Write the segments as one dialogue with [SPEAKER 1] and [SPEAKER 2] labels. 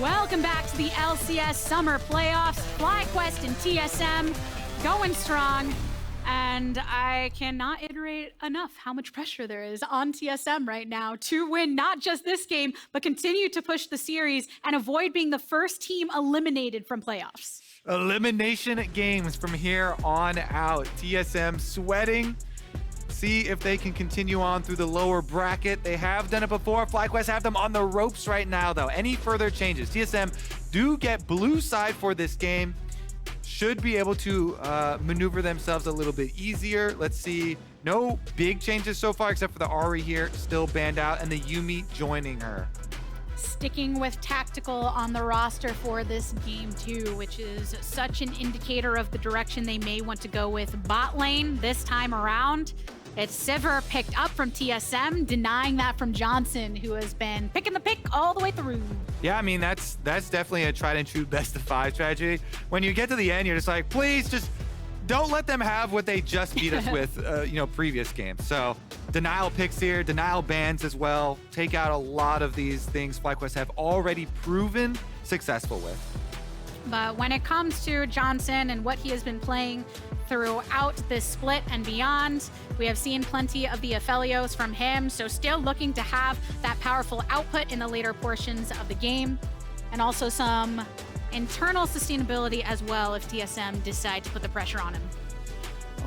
[SPEAKER 1] Welcome back to the LCS Summer Playoffs. FlyQuest and TSM going strong. And I cannot iterate enough how much pressure there is on TSM right now to win not just this game, but continue to push the series and avoid being the first team eliminated from playoffs.
[SPEAKER 2] Elimination games from here on out. TSM sweating. See if they can continue on through the lower bracket. They have done it before. FlyQuest have them on the ropes right now, though. Any further changes? TSM do get blue side for this game. Should be able to maneuver themselves a little bit easier. Let's see. No big changes so far, except for the Ahri here, still banned out, and the Yuumi joining her.
[SPEAKER 1] Sticking with tactical on the roster for this game too, which is such an indicator of the direction they may want to go with bot lane this time around. It's Sivir picked up from TSM, denying that from Johnsun, who has been picking the pick all the way through.
[SPEAKER 2] Yeah, I mean, that's definitely a tried and true best of 5 strategy. When you get to the end, you're just like, please just don't let them have what they just beat us with, previous games. So denial picks here, denial bans as well. Take out a lot of these things FlyQuest have already proven successful with.
[SPEAKER 1] But when it comes to Johnsun and what he has been playing throughout this split and beyond, we have seen plenty of the Aphelios from him, so still looking to have that powerful output in the later portions of the game, and also some internal sustainability as well if TSM decide to put the pressure on him.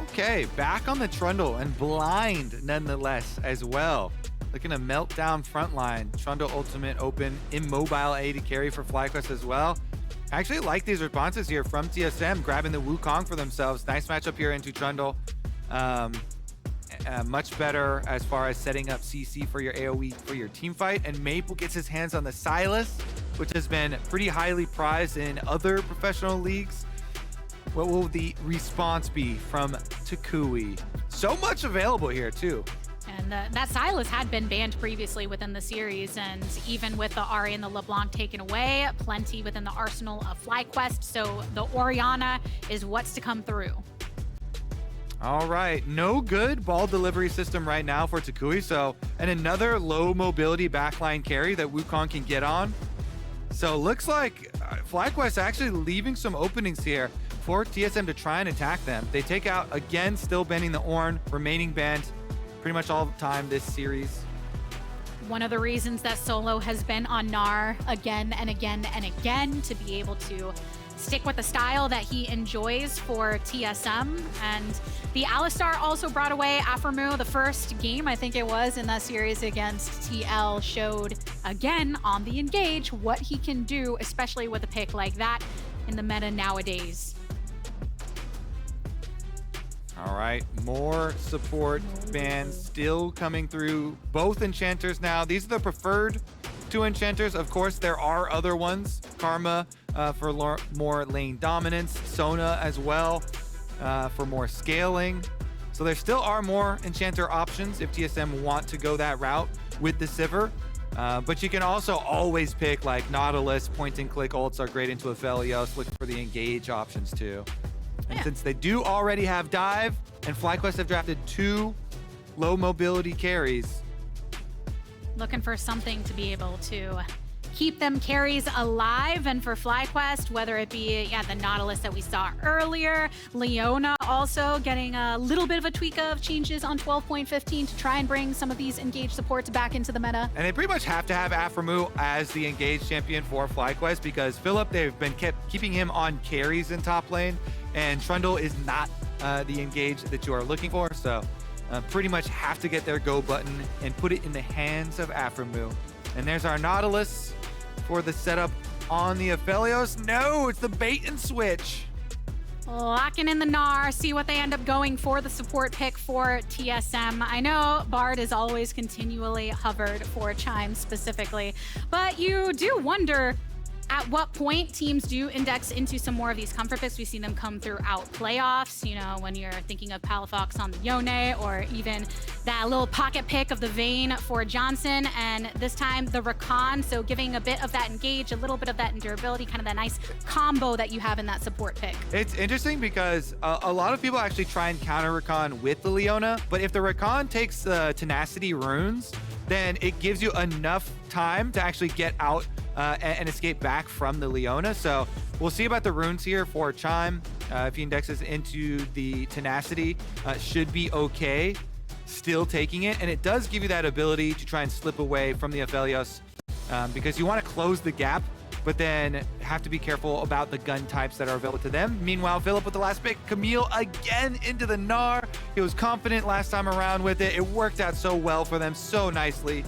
[SPEAKER 2] Okay, back on the Trundle and blind nonetheless as well. Looking to melt down front line. Trundle ultimate open, immobile AD carry for FlyQuest as well. I actually like these responses here from TSM, grabbing the Wukong for themselves. Nice matchup here into Trundle. Much better as far as setting up CC for your AoE for your team fight. And Maple gets his hands on the Sylas, which has been pretty highly prized in other professional leagues. What will the response be from toucouille? So much available here too.
[SPEAKER 1] And that Sylas had been banned previously within the series, and even with the Ahri and the LeBlanc taken away, plenty within the arsenal of FlyQuest, so the Orianna is what's to come through.
[SPEAKER 2] All right, no good ball delivery system right now for toucouille, and another low mobility backline carry that Wukong can get on. So looks like FlyQuest actually leaving some openings here for TSM to try and attack them. They take out, again, still banning the Ornn, remaining banned pretty much all the time this series.
[SPEAKER 1] One of the reasons that Solo has been on Gnar again and again and again, to be able to stick with the style that he enjoys for TSM. And the Alistar also brought away aphromoo. The first game, I think it was, in that series against TL showed again on the Engage what he can do, especially with a pick like that in the meta nowadays.
[SPEAKER 2] All right, more support bans still coming through. Both enchanters now. These are the preferred 2 enchanters. Of course, there are other ones. Karma for more lane dominance. Sona as well for more scaling. So there still are more enchanter options if TSM want to go that route with the Sivir. But you can also always pick like Nautilus, point and click ults are great into Aphelios. Look for the engage options too. And since they do already have dive, and FlyQuest have drafted 2 low mobility carries.
[SPEAKER 1] Looking for something to be able to keep them carries alive, and for FlyQuest, whether it be the Nautilus that we saw earlier, Leona also getting a little bit of a tweak of changes on 12.15 to try and bring some of these engaged supports back into the meta.
[SPEAKER 2] And they pretty much have to have aphromoo as the engaged champion for FlyQuest, because Philip, they've been keeping him on carries in top lane, and Trundle is not the engage that you are looking for, so pretty much have to get their go button and put it in the hands of aphromoo. And there's our Nautilus for the setup on the Aphelios. No, it's the bait and switch.
[SPEAKER 1] Locking in the Gnar, see what they end up going for the support pick for TSM. I know Bard is always continually hovered for Chime specifically, but you do wonder at what point teams do index into some more of these comfort picks. We've seen them come throughout playoffs, you know, when you're thinking of Palafox on the Yone, or even that little pocket pick of the Vayne for Johnsun, and this time the Rakan, so giving a bit of that engage, a little bit of that endurability, kind of that nice combo that you have in that support pick.
[SPEAKER 2] It's interesting because a lot of people actually try and counter Rakan with the Leona, but if the Rakan takes tenacity runes, then it gives you enough time to actually get out and escape back from the Leona. So we'll see about the runes here for Chime. If he indexes into the tenacity, should be okay. Still taking it, and it does give you that ability to try and slip away from the Aphelios, because you want to close the gap, but then have to be careful about the gun types that are available to them. Meanwhile, Philip with the last pick, Camille again into the Gnar. He was confident last time around with it. It worked out so well for them, so nicely.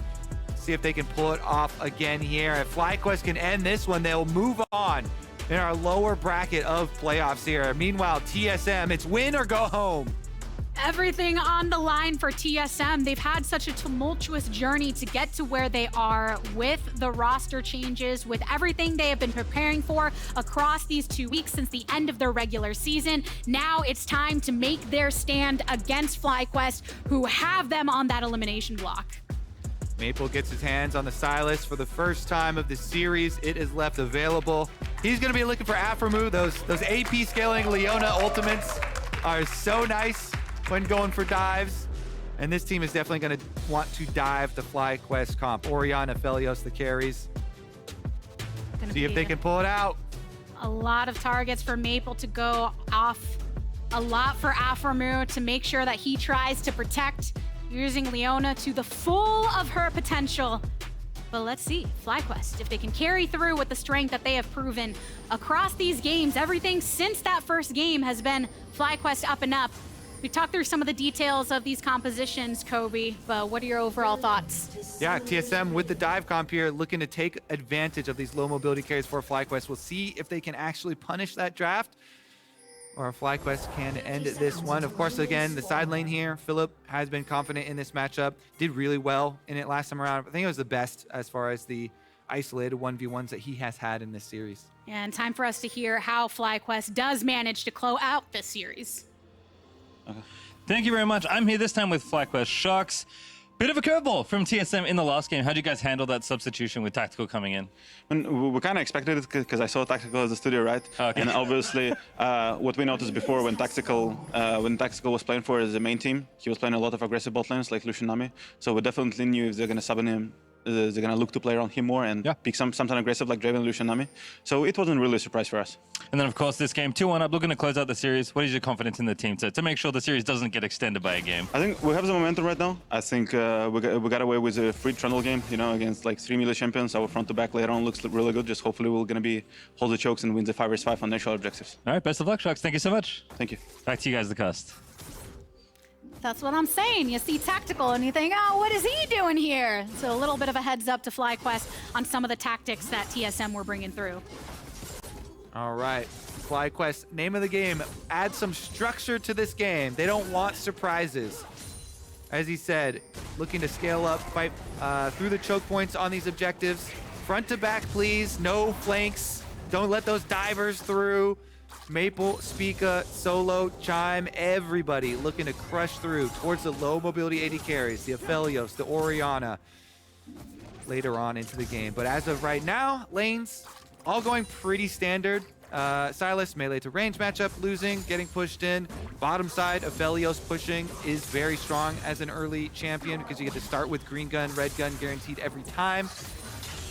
[SPEAKER 2] See if they can pull it off again here. If FlyQuest can end this one, they'll move on in our lower bracket of playoffs here. Meanwhile, TSM, it's win or go home.
[SPEAKER 1] Everything on the line for TSM. They've had such a tumultuous journey to get to where they are with the roster changes, with everything they have been preparing for across these 2 weeks since the end of their regular season. Now it's time to make their stand against FlyQuest, who have them on that elimination block.
[SPEAKER 2] Maple gets his hands on the Sylas for the first time of the series. It is left available. He's going to be looking for aphromoo. Those AP scaling Leona ultimates are so nice when going for dives. And this team is definitely going to want to dive the FlyQuest comp. Orianna, Aphelios, the carries. See if they can pull it out.
[SPEAKER 1] A lot of targets for Maple to go off. A lot for aphromoo to make sure that he tries to protect, using Leona to the full of her potential. But let's see, FlyQuest, if they can carry through with the strength that they have proven across these games. Everything since that first game has been FlyQuest up and up. We talked through some of the details of these compositions, Kobe, but what are your overall thoughts?
[SPEAKER 2] Yeah, TSM with the dive comp here, looking to take advantage of these low mobility carries for FlyQuest. We'll see if they can actually punish that draft, or if FlyQuest can end this one. Of course, again, the side lane here, Philip has been confident in this matchup, did really well in it last time around. I think it was the best as far as the isolated 1v1s that he has had in this series.
[SPEAKER 1] And time for us to hear how FlyQuest does manage to close out this series.
[SPEAKER 3] Okay. Thank you very much. I'm here this time with FlyQuest Sharks. Bit of a curveball from TSM in the last game. How did you guys handle that substitution with Tactical coming in?
[SPEAKER 4] We kind of expected it because I saw Tactical as a studio, right?
[SPEAKER 3] Okay.
[SPEAKER 4] And obviously, what we noticed before when Tactical was playing for the main team, he was playing a lot of aggressive bot lanes like Lucian Nami. So we definitely knew if they're going to sub in him, they're going to look to play around him more and pick something aggressive like Draven, Lucian Nami. So it wasn't really a surprise for us.
[SPEAKER 3] And then, of course, this game 2-1 up, looking to close out the series. What is your confidence in the team to make sure the series doesn't get extended by a game?
[SPEAKER 4] I think we have the momentum right now. I think we got away with a free Trundle game, you know, against like 3 melee champions. Our front to back later on looks really good. Just hopefully we're going to hold the chokes and win the 5vs5 on natural objectives.
[SPEAKER 3] All right, best of luck, Sharks. Thank you so much.
[SPEAKER 4] Thank you.
[SPEAKER 3] Back to you guys, the cast.
[SPEAKER 1] That's what I'm saying. You see Tactical and you think, oh, what is he doing here? So a little bit of a heads up to FlyQuest on some of the tactics that TSM were bringing through.
[SPEAKER 2] All right, FlyQuest, name of the game, add some structure to this game. They don't want surprises. As he said, looking to scale up, fight through the choke points on these objectives. Front to back, please, no flanks. Don't let those divers through. Maple, Spica, Solo, Chime, everybody looking to crush through towards the low mobility AD carries, the Aphelios, the Orianna, later on into the game. But as of right now, lanes all going pretty standard. Sylas, melee to range matchup, losing, getting pushed in. Bottom side, Aphelios pushing is very strong as an early champion because you get to start with green gun, red gun guaranteed every time.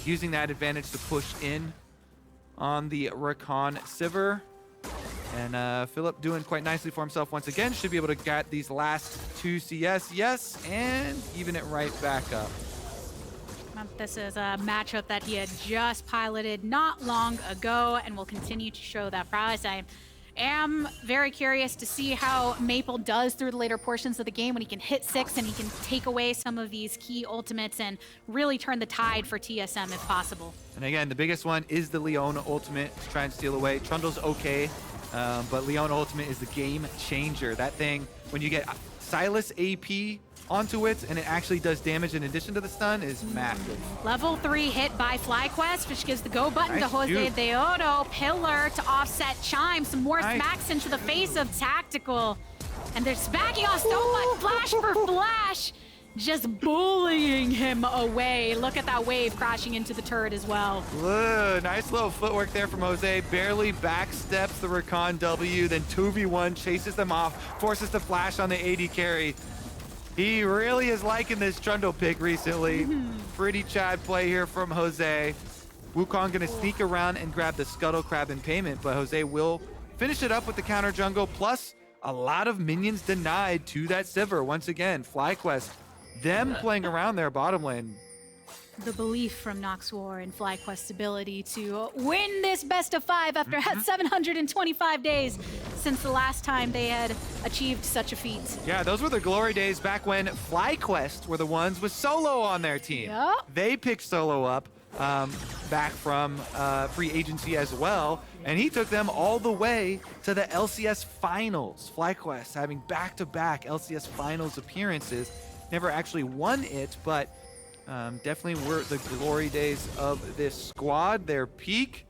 [SPEAKER 2] Using that advantage to push in on the Rakan Sivir. And Philip doing quite nicely for himself once again. Should be able to get these last 2 CS, yes, and even it right back up.
[SPEAKER 1] This is a matchup that he had just piloted not long ago and will continue to show that prowess. I am very curious to see how Maple does through the later portions of the game when he can hit 6 and he can take away some of these key ultimates and really turn the tide for TSM if possible. And
[SPEAKER 2] again, the biggest one is the Leona ultimate to try and steal away. Trundle's okay, but Leona ultimate is the game changer. That thing, when you get Sylas AP onto it and it actually does damage in addition to the stun, is massive.
[SPEAKER 1] Level 3 hit by FlyQuest, which gives the go button to Josedeodo. Pillar to offset Chime. Some more smacks into the face of Tactical. And they're smacking off so much. Flash for flash. Just bullying him away. Look at that wave crashing into the turret as well.
[SPEAKER 2] Nice little footwork there from Jose. Barely backsteps the Rakan W, then 2v1 chases them off, forces the flash on the AD carry. He really is liking this Trundle pick recently. Pretty Chad play here from Jose. Wukong gonna sneak around and grab the Scuttle Crab in payment, but Jose will finish it up with the counter jungle, plus a lot of minions denied to that Sivir. Once again, FlyQuest, them playing around their bottom lane.
[SPEAKER 1] The belief from Noxwar in FlyQuest's ability to win this best of 5 after 725 days since the last time they had achieved such a feat.
[SPEAKER 2] Yeah, those were the glory days back when FlyQuest were the ones with Solo on their team.
[SPEAKER 1] Yep.
[SPEAKER 2] They picked Solo up back from free agency as well, and he took them all the way to the LCS Finals. FlyQuest having back-to-back LCS Finals appearances. Never actually won it, but definitely were the glory days of this squad, their peak.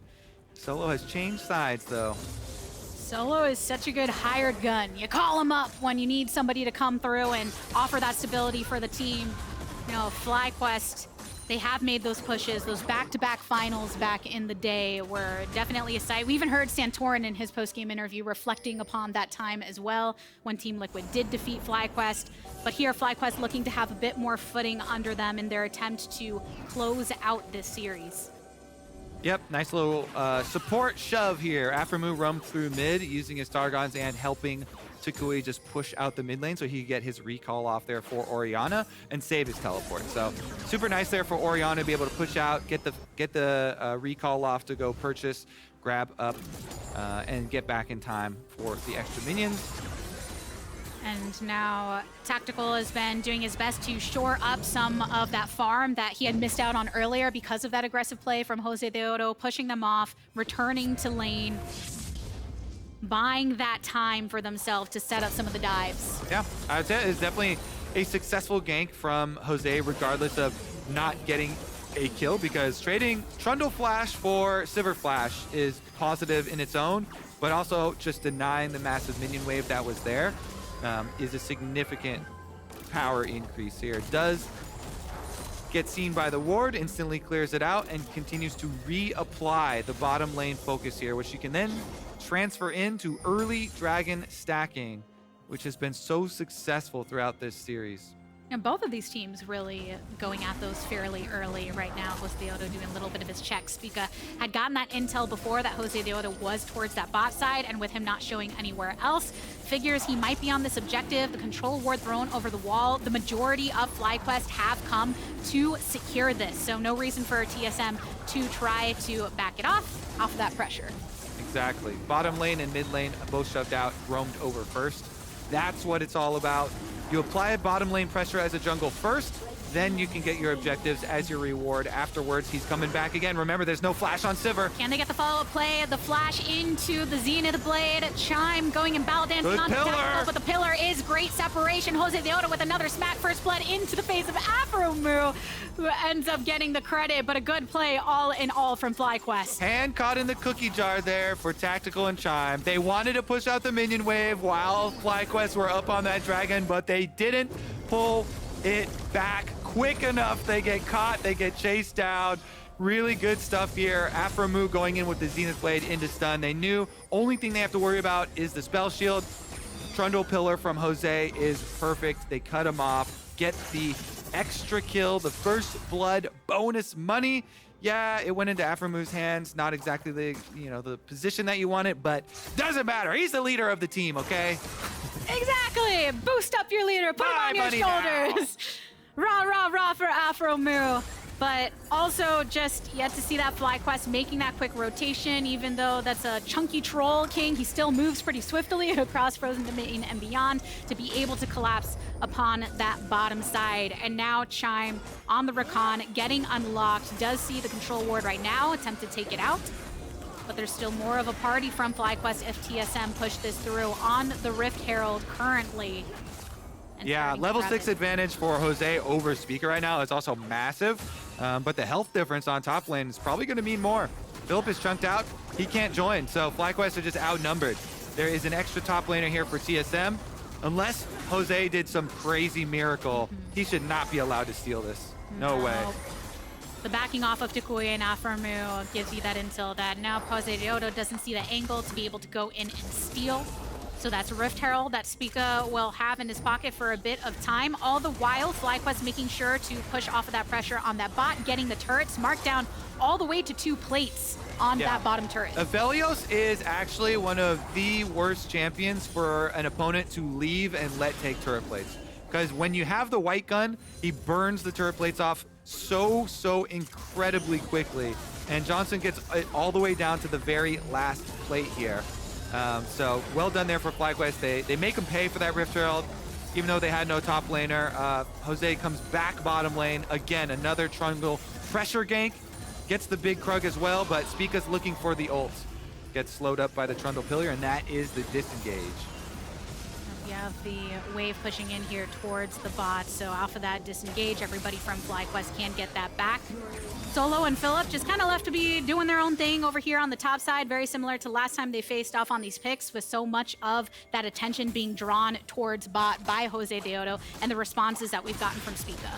[SPEAKER 2] Solo has changed sides, though.
[SPEAKER 1] Solo is such a good hired gun. You call him up when you need somebody to come through and offer that stability for the team. You know, FlyQuest, they have made those pushes. Those back-to-back finals back in the day were definitely a sight. We even heard Santorin in his post-game interview reflecting upon that time as well when Team Liquid did defeat FlyQuest. But here, FlyQuest looking to have a bit more footing under them in their attempt to close out this series.
[SPEAKER 2] Yep, nice little support shove here. Aphromoo roamed through mid using his Targons and helping toucouille just push out the mid lane so he could get his recall off there for Orianna and save his teleport. So super nice there for Orianna to be able to push out, get the recall off to go purchase, grab up, and get back in time for the extra minions.
[SPEAKER 1] And now Tactical has been doing his best to shore up some of that farm that he had missed out on earlier because of that aggressive play from Josedeodo, pushing them off, returning to lane, buying that time for themselves to set up some of the dives.
[SPEAKER 2] Yeah, I would say it's definitely a successful gank from Jose, regardless of not getting a kill, because trading Trundle Flash for Sivir Flash is positive in its own, but also just denying the massive minion wave that was there is a significant power increase here. It does get seen by the ward, instantly clears it out, and continues to reapply the bottom lane focus here, which you can then transfer into early dragon stacking, which has been so successful throughout this series.
[SPEAKER 1] And both of these teams really going at those fairly early right now. Josedeodo doing a little bit of his checks. Spica had gotten that intel before that Josedeodo was towards that bot side, and with him not showing anywhere else, figures he might be on this objective. The control ward thrown over the wall. The majority of FlyQuest have come to secure this, so no reason for TSM to try to back it off of that pressure.
[SPEAKER 2] Exactly. Bottom lane and mid lane both shoved out, roamed over first. That's what it's all about. You apply bottom lane pressure as a jungle first, then you can get your objectives as your reward afterwards. He's coming back again. Remember, there's no flash on Sivir.
[SPEAKER 1] Can they get the follow-up play? The flash into the Zenith Blade. Chime going and battle dancing on the Tactical, but the pillar is great separation. Josedeodo with another smack first blood into the face of aphromoo, who ends up getting the credit, but a good play all in all from FlyQuest.
[SPEAKER 2] Hand caught in the cookie jar there for Tactical and Chime. They wanted to push out the minion wave while FlyQuest were up on that dragon, but they didn't pull it back quick enough. They get caught, they get chased down. Really good stuff here. Aphromoo going in with the Zenith Blade into stun. They knew only thing they have to worry about is the spell shield. Trundle pillar from Jose is perfect. They cut him off, get the extra kill, the first blood bonus money. Yeah, it went into Aphromoo's hands. Not exactly the, the position that you wanted, but doesn't matter. He's the leader of the team, okay?
[SPEAKER 1] Exactly! Boost up your leader, put him on your shoulders. Rah, rah, rah for Aphromoo. But also just yet to see that FlyQuest making that quick rotation, even though that's a chunky troll king, he still moves pretty swiftly across frozen domain and beyond to be able to collapse upon that bottom side. And now Chime on the Rakan getting unlocked, does see the control ward right now, attempt to take it out. But there's still more of a party from FlyQuest if TSM push this through on the Rift Herald currently.
[SPEAKER 2] Yeah, level 6 advantage for Jose over Spica right now is also massive, but the health difference on top lane is probably going to mean more. Philip is chunked out. He can't join, so FlyQuest are just outnumbered. There is an extra top laner here for TSM. Unless Jose did some crazy miracle, he should not be allowed to steal this. No way.
[SPEAKER 1] The backing off of toucouille and aphromoo gives you that intel that now Josedeodo doesn't see the angle to be able to go in and steal. So that's Rift Herald that Spica will have in his pocket for a bit of time. All the while, FlyQuest making sure to push off of that pressure on that bot, getting the turrets marked down all the way to 2 plates on that bottom turret.
[SPEAKER 2] Aphelios is actually one of the worst champions for an opponent to leave and let take turret plates. Because when you have the white gun, he burns the turret plates off so incredibly quickly. And Johnsun gets it all the way down to the very last plate here. So well done there for FlyQuest. They make him pay for that Rift Herald, even though they had no top laner. Jose comes back bottom lane. Again, another Trundle pressure gank. Gets the big Krug as well, but Spica's looking for the ult. Gets slowed up by the Trundle pillar, and that is the disengage.
[SPEAKER 1] You have the wave pushing in here towards the bot, so off of that disengage, everybody from FlyQuest can get that back. Solo and Philip just kind of left to be doing their own thing over here on the top side, very similar to last time they faced off on these picks, with so much of that attention being drawn towards bot by Josedeodo and the responses that we've gotten from Spica.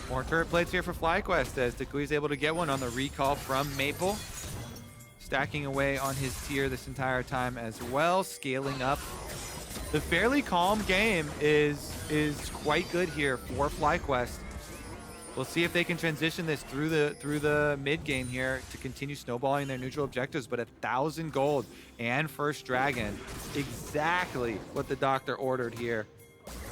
[SPEAKER 2] More turret plates here for FlyQuest as toucouille able to get one on the recall from Maple. Stacking away on his tier this entire time as well, scaling up. The fairly calm game is quite good here for FlyQuest. We'll see if they can transition this through the mid game here to continue snowballing their neutral objectives, but 1,000 gold and first dragon, exactly what the doctor ordered here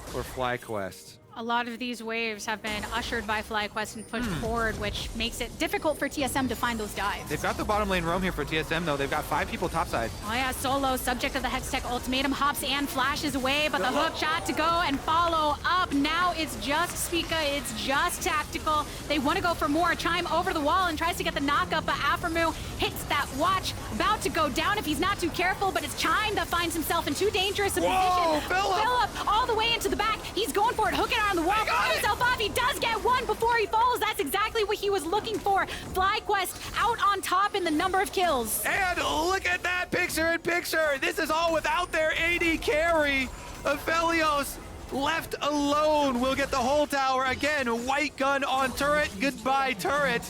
[SPEAKER 2] for FlyQuest.
[SPEAKER 1] A lot of these waves have been ushered by FlyQuest and pushed forward, which makes it difficult for TSM to find those dives.
[SPEAKER 2] They've got the bottom lane roam here for TSM, though. They've got 5 people topside.
[SPEAKER 1] Oh yeah, Solo, subject of the Hextech ultimatum, hops and flashes away, but the hook shot to go and follow up. Now it's just Spica, it's just tactical. They want to go for more. Chime over the wall and tries to get the knockup, but aphromoo hits that watch, about to go down if he's not too careful, but it's Chime that finds himself in too dangerous a position. Philip all the way into the back. He's going for it, hooking on the wall, pulling himself off. He does get one before he falls. That's exactly what he was looking for. FlyQuest out on top in the number of kills.
[SPEAKER 2] And look at that picture-in-picture. This is all without their AD carry. Aphelios left alone will get the whole tower. Again, white gun on turret. Goodbye, turret.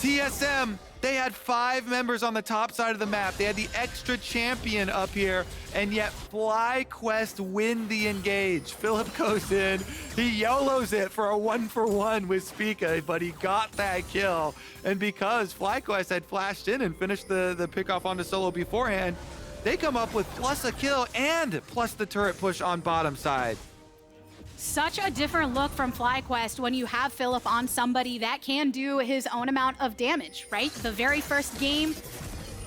[SPEAKER 2] TSM, they had 5 members on the top side of the map. They had the extra champion up here, and yet FlyQuest win the engage. Philip goes in, he YOLOs it for a 1-for-1 with Spica, but he got that kill. And because FlyQuest had flashed in and finished the pickoff onto Solo beforehand, they come up with plus a kill and plus the turret push on bottom side.
[SPEAKER 1] Such a different look from FlyQuest when you have Philip on somebody that can do his own amount of damage, right? The very first game,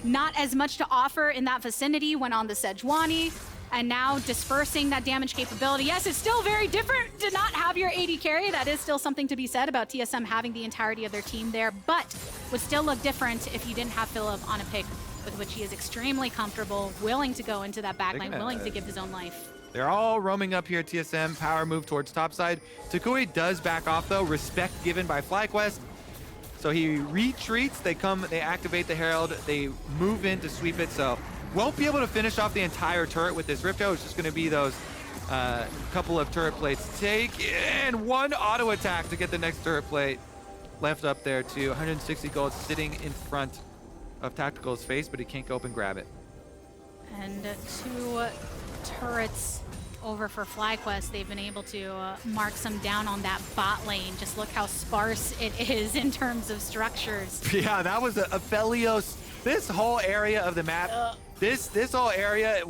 [SPEAKER 1] not as much to offer in that vicinity, went on the Sejuani, and now dispersing that damage capability. Yes, it's still very different to not have your AD carry. That is still something to be said about TSM having the entirety of their team there, but would still look different if you didn't have Philip on a pick with which he is extremely comfortable, willing to go into that backline, willing to give his own life.
[SPEAKER 2] They're all roaming up here, TSM, power move towards topside. toucouille does back off though, respect given by FlyQuest. So he retreats, they activate the Herald, they move in to sweep it, so won't be able to finish off the entire turret with this Rift Herald. It's just gonna be those couple of turret plates. Take in one auto attack to get the next turret plate left up there too. 160 gold sitting in front of Tactical's face, but he can't go up and grab it.
[SPEAKER 1] And 2 turrets over for FlyQuest. They've been able to mark some down on that bot lane. Just look how sparse it is in terms of structures.
[SPEAKER 2] Yeah, that was Aphelios. This whole area of the map, this whole area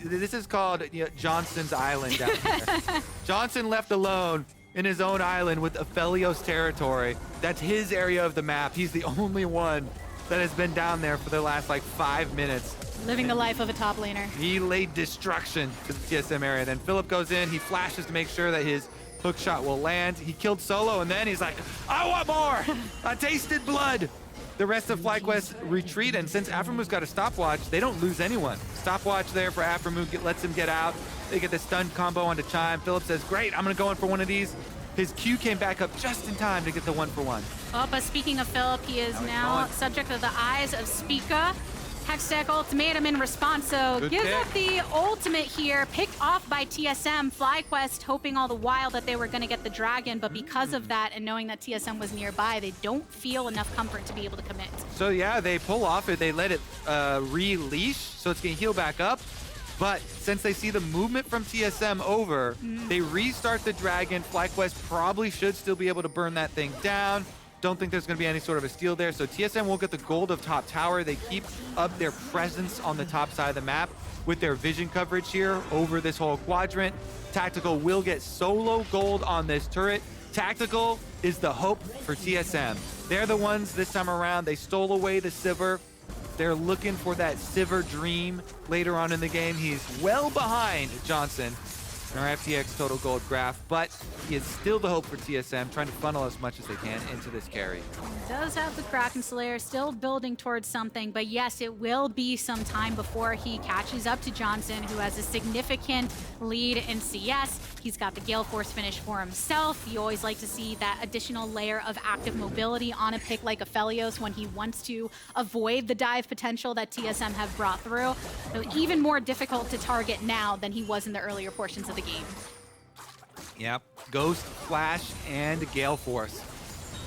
[SPEAKER 2] this is called Johnson's Island down here. Johnsun left alone in his own island with Aphelios territory. That's his area of the map. He's the only one that has been down there for the last like 5 minutes.
[SPEAKER 1] Living the life of a top laner.
[SPEAKER 2] He laid destruction to the TSM area. Then Philip goes in, he flashes to make sure that his hook shot will land. He killed Solo, and then he's like, I want more! I tasted blood! The rest of FlyQuest retreat, and since aphromoo got a stopwatch, they don't lose anyone. Stopwatch there for aphromoo lets him get out. They get the stun combo onto Chime. Philip says, great, I'm gonna go in for one of these. His Q came back up just in time to get the 1-for-1.
[SPEAKER 1] Oh, but speaking of Philip, he is now subject of the eyes of Spica. Hextech ultimatum in response, so gives up the ultimate here, picked off by TSM. FlyQuest hoping all the while that they were going to get the dragon, but because of that and knowing that TSM was nearby, they don't feel enough comfort to be able to commit.
[SPEAKER 2] So yeah, they pull off it, they let it releash, so it's going to heal back up. But since they see the movement from TSM over, they restart the Dragon. FlyQuest probably should still be able to burn that thing down. Don't think there's going to be any sort of a steal there. So TSM won't get the gold of top tower. They keep up their presence on the top side of the map with their vision coverage here over this whole quadrant. Tactical will get solo gold on this turret. Tactical is the hope for TSM. They're the ones this time around. They stole away the Sivir. They're looking for that Sivir dream later on in the game. He's well behind Johnsun in our FTX total gold graph, but he is still the hope for TSM, trying to funnel as much as they can into this carry.
[SPEAKER 1] He does have the Kraken Slayer, still building towards something, but yes, it will be some time before he catches up to Johnsun, who has a significant lead in CS. He's got the Gale Force finish for himself. You always like to see that additional layer of active mobility on a pick like Aphelios when he wants to avoid the dive potential that TSM have brought through. So even more difficult to target now than he was in the earlier portions of the game.
[SPEAKER 2] Yep, Ghost, Flash, and Gale Force.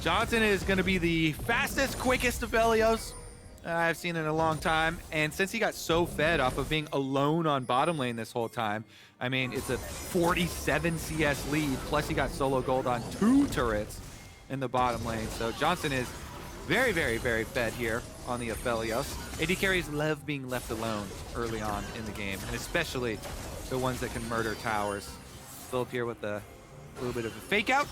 [SPEAKER 2] Johnsun is going to be the fastest, quickest Aphelios I've seen in a long time. And since he got so fed off of being alone on bottom lane this whole time, I mean, it's a 47 CS lead, plus he got solo gold on 2 turrets in the bottom lane. So Johnsun is very, very, very fed here on the Aphelios. AD carries love being left alone early on in the game, and especially the ones that can murder towers. Philip here with a little bit of a fake out.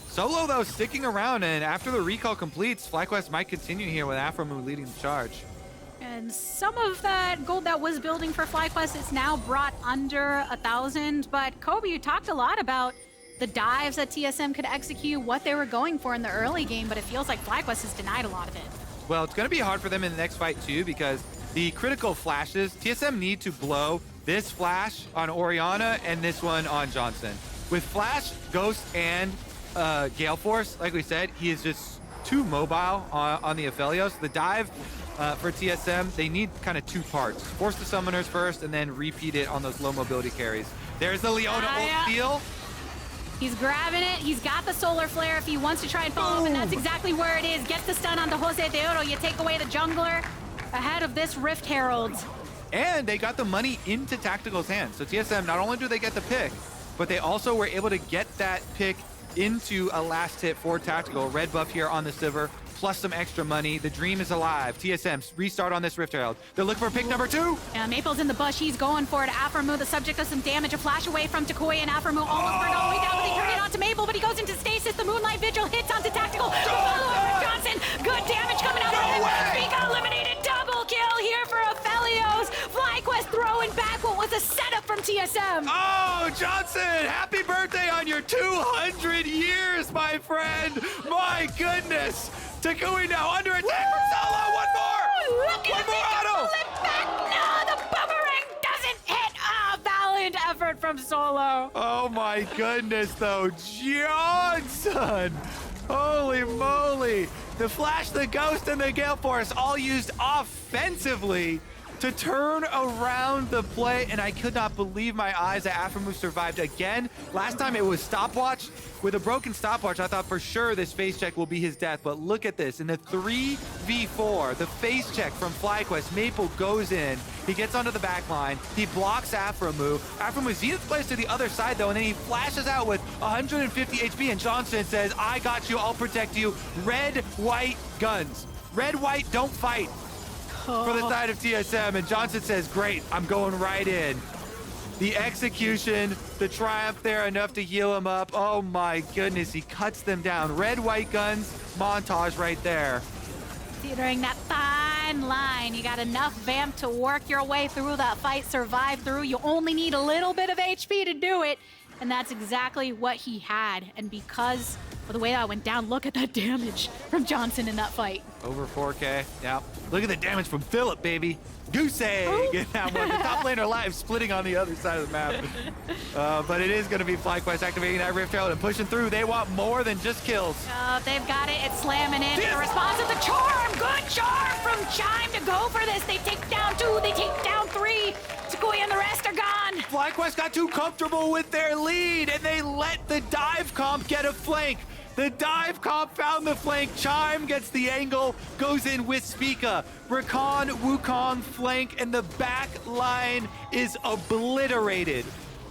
[SPEAKER 2] Solo, though, sticking around, and after the recall completes, FlyQuest might continue here with aphromoo leading the charge.
[SPEAKER 1] And some of that gold that was building for FlyQuest is now brought under 1,000. But Kobe, you talked a lot about the dives that TSM could execute, what they were going for in the early game, but it feels like FlyQuest has denied a lot of it.
[SPEAKER 2] Well, it's going to be hard for them in the next fight, too, because the critical flashes, TSM need to blow this flash on Orianna and this one on Johnsun. With Flash, Ghost, and Gale Force, like we said, he is just too mobile on the Aphelios. The dive for TSM, they need kind of 2 parts. Force the summoners first and then repeat it on those low mobility carries. There's the Leona ult steal.
[SPEAKER 1] He's grabbing it. He's got the solar flare if he wants to try and follow up, and that's exactly where it is. Gets the stun onto Josedeodo. You take away the jungler ahead of this Rift Herald.
[SPEAKER 2] And they got the money into Tactical's hands. So TSM, not only do they get the pick, but they also were able to get that pick into a last hit for Tactical. Red buff here on the Sivir, plus some extra money. The dream is alive. TSM, restart on this Rift Herald. They're looking for pick number 2.
[SPEAKER 1] Yeah, Maple's in the bush. He's going for it. aphromoo, the subject of some damage. A flash away from toucouille, and aphromoo almost burned all the way down, but they turn it onto Maple, but he goes into stasis. The Moonlight Vigil hits onto Tactical. The follow-up from Johnsun. Good damage coming out of him. Spica eliminated. Double kill here for Aphelios. FlyQuest throwing back what was a setup from TSM.
[SPEAKER 2] Oh, Johnsun, happy birthday on your 200 years, my friend. My goodness. Toucouille now under attack from Solo. One more.
[SPEAKER 1] Look at
[SPEAKER 2] One more auto.
[SPEAKER 1] pull it back. No, the boomerang doesn't hit. Ah, valiant effort from Solo.
[SPEAKER 2] Oh my goodness, though. Johnsun. Holy moly. The Flash, the Ghost, and the Gale Force all used offensively to turn around the play, and I could not believe my eyes that aphromoo survived again. Last time it was stopwatch. With a broken stopwatch, I thought for sure this face check will be his death, but look at this. In the 3v4, the face check from FlyQuest, Maple goes in, he gets onto the back line, he blocks aphromoo. aphromoo Zenith plays to the other side though, and then he flashes out with 150 HP, and Johnsun says, I got you, I'll protect you. Red, white, guns. Red, white, don't fight. For the side of TSM, and Johnsun says, great, I'm going right in. The execution, the triumph there, enough to heal him up. Oh my goodness, he cuts them down. Red, white guns, montage right there.
[SPEAKER 1] Teetering that fine line. You got enough vamp to work your way through that fight, survive through. You only need a little bit of HP to do it. And that's exactly what he had. And because of the way that went down, look at that damage from Johnsun in that fight.
[SPEAKER 2] Over 4K, yeah. Look at the damage from Philip, baby. Goose egg in that one. The top laner live splitting on the other side of the map. But it is going to be FlyQuest activating that Rift Herald and pushing through. They want more than just kills.
[SPEAKER 1] They've got it. It's slamming in. The response of the charm. Good charm from Chime to go for this. They take down 2. They take down 3. toucouille and the rest are gone.
[SPEAKER 2] FlyQuest got too comfortable with their lead, and they let the dive comp get a flank. The dive comp found the flank. Chime gets the angle, goes in with Spica. Rakan, Wukong flank, and the back line is obliterated.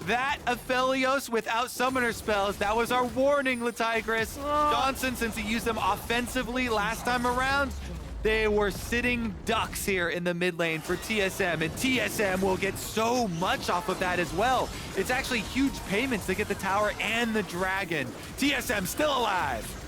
[SPEAKER 2] That Aphelios without summoner spells, that was our warning, LeTigress. Johnsun, since he used them offensively last time around, they were sitting ducks here in the mid lane for TSM, and TSM will get so much off of that as well. It's actually huge payments to get the tower and the dragon. TSM still alive.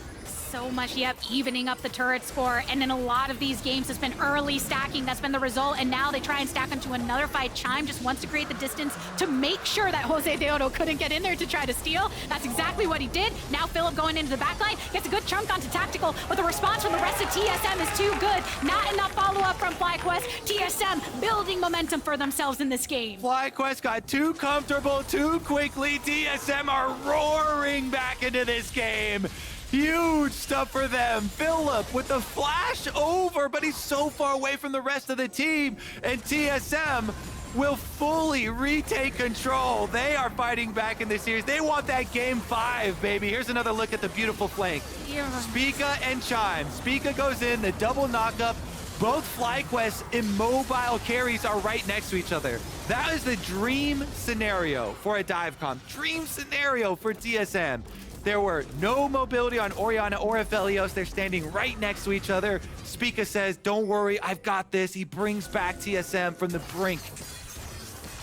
[SPEAKER 1] So much, yep, evening up the turret score, and in a lot of these games it's been early stacking that's been the result, and now they try and stack into another fight. Chime just wants to create the distance to make sure that Josedeodo couldn't get in there to try to steal. That's exactly what he did. Now Philip going into the backline, gets a good chunk onto Tactical, but the response from the rest of TSM is too good. Not enough follow-up from FlyQuest. TSM building momentum for themselves in this game.
[SPEAKER 2] FlyQuest got too comfortable too quickly. TSM are roaring back into this game. Huge stuff for them. Philip with the flash over, but he's so far away from the rest of the team. And TSM will fully retake control. They are fighting back in this series. They want that game 5, baby. Here's another look at the beautiful flank.
[SPEAKER 1] Yeah.
[SPEAKER 2] Spica and Chime. Spica goes in, the double knockup. Both FlyQuest immobile carries are right next to each other. That is the dream scenario for a dive comp. Dream scenario for TSM. There were no mobility on Orianna or Aphelios. They're standing right next to each other. Spica says, don't worry, I've got this. He brings back TSM from the brink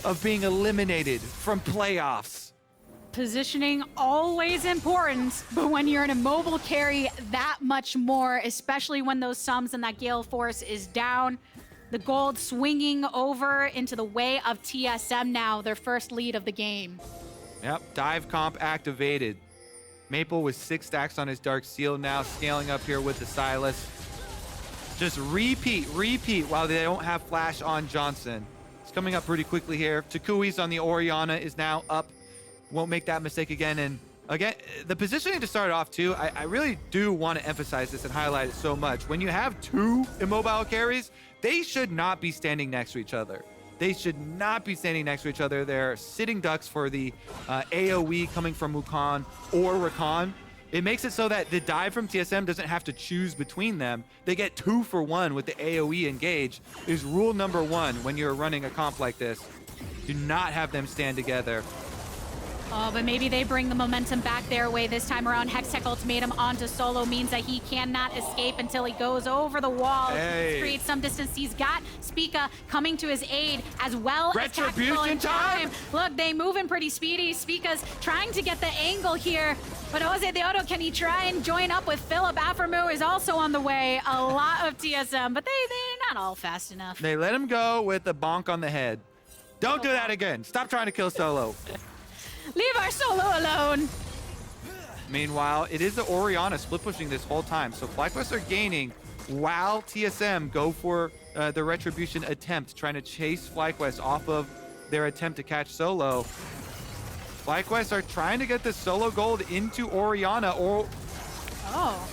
[SPEAKER 2] of being eliminated from playoffs.
[SPEAKER 1] Positioning always important, but when you're an immobile carry, that much more, especially when those sums and that Gale Force is down. The gold swinging over into the way of TSM now, their first lead of the game.
[SPEAKER 2] Yep, dive comp activated. Maple with 6 stacks on his Dark Seal now, scaling up here with the Sylas. Just repeat while they don't have flash on Johnsun. It's coming up pretty quickly here. Toucouille's on the Orianna is now up. Won't make that mistake again. And again, the positioning to start off too, I really do want to emphasize this and highlight it so much. When you have 2 immobile carries, they should not be standing next to each other. They should not be standing next to each other. They're sitting ducks for the AoE coming from Wukong or Rakan. It makes it so that the dive from TSM doesn't have to choose between them. They get 2 for 1 with the AoE engage. Is rule number 1 when you're running a comp like this. Do not have them stand together.
[SPEAKER 1] Oh, but maybe they bring the momentum back their way this time around. Hextech Ultimatum onto Solo means that he cannot escape until he goes over the wall.
[SPEAKER 2] Hey.
[SPEAKER 1] Creates some distance. He's got Spica coming to his aid as well as Tactical
[SPEAKER 2] Retribution
[SPEAKER 1] and
[SPEAKER 2] time!
[SPEAKER 1] Look, they move in pretty speedy. Spica's trying to get the angle here, but Josedeodo, can he try and join up with Philip? Aphromoo is also on the way. A lot of TSM, but they're not all fast enough.
[SPEAKER 2] They let him go with a bonk on the head. Don't do that again. Stop trying to kill Solo.
[SPEAKER 1] Leave our Solo alone.
[SPEAKER 2] Meanwhile, it is the Orianna split pushing this whole time. So FlyQuest are gaining while TSM go for the Retribution attempt, trying to chase FlyQuest off of their attempt to catch Solo. FlyQuest are trying to get the Solo gold into Orianna or...
[SPEAKER 1] Oh.